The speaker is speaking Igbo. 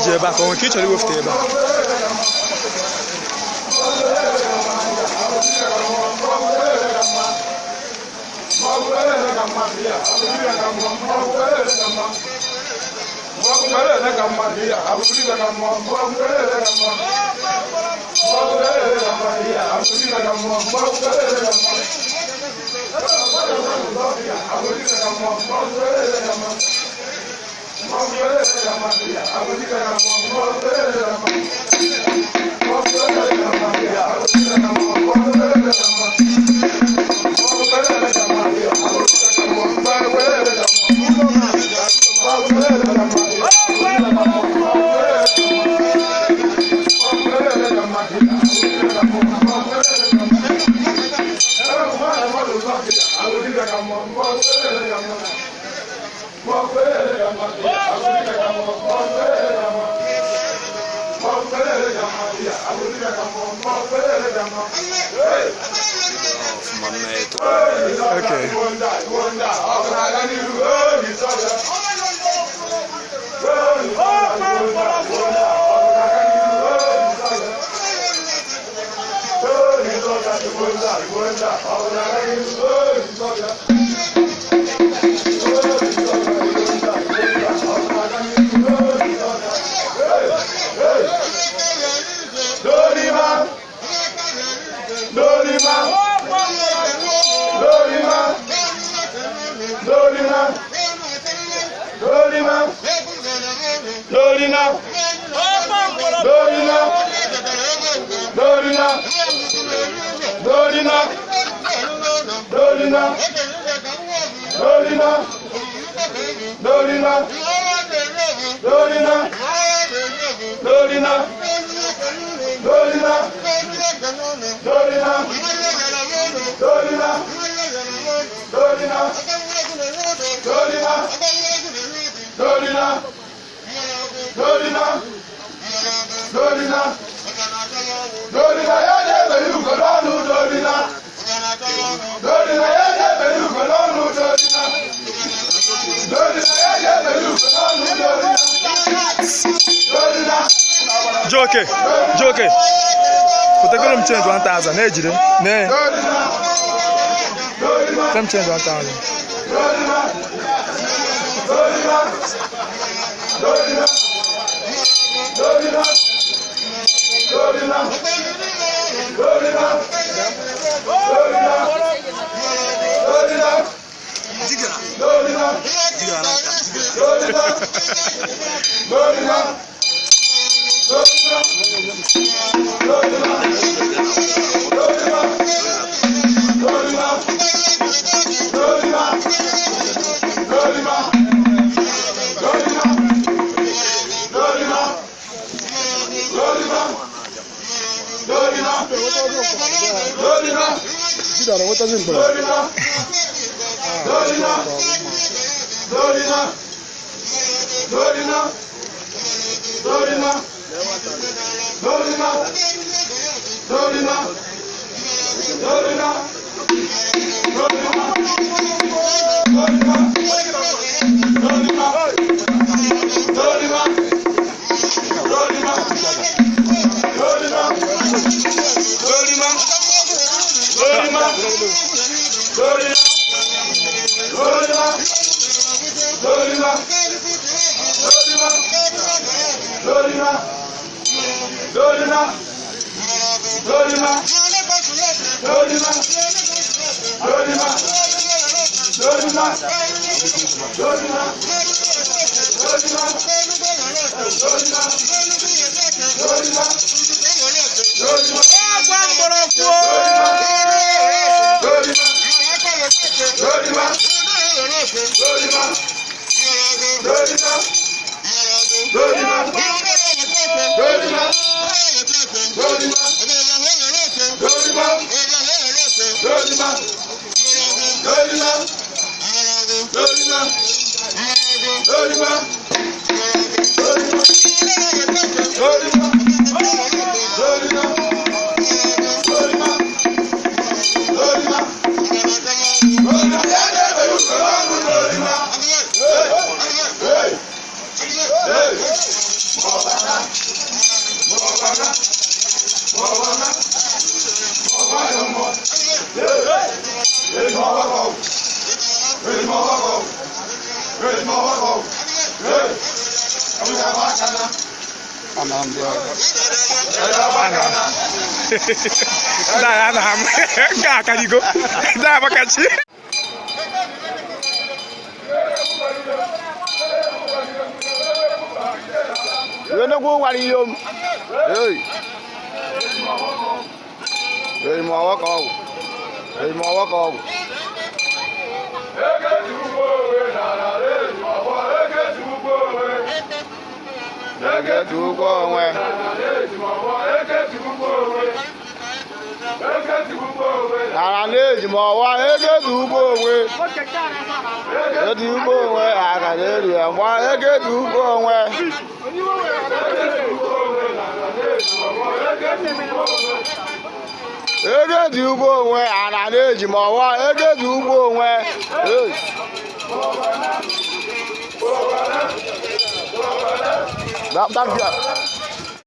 iji ebe a ka ọ nwere ka ị chọrọ iwefute ebe a. Okay. Joke. Put a change 1,000. Ejire. Ne. Some change 1,000. Da na ham. Ga ka digo. Da bakachi. Yo no go wari yom. Hey. Hey mo wa ko. Hey mo wa ko. Ege tu go we. Ara neji mo wa ege tu go we. Ege tu go we aga le ri mo ege tu go we. Ege tu go we ara neji mo wa ege tu go we. Đáp đáp chưa?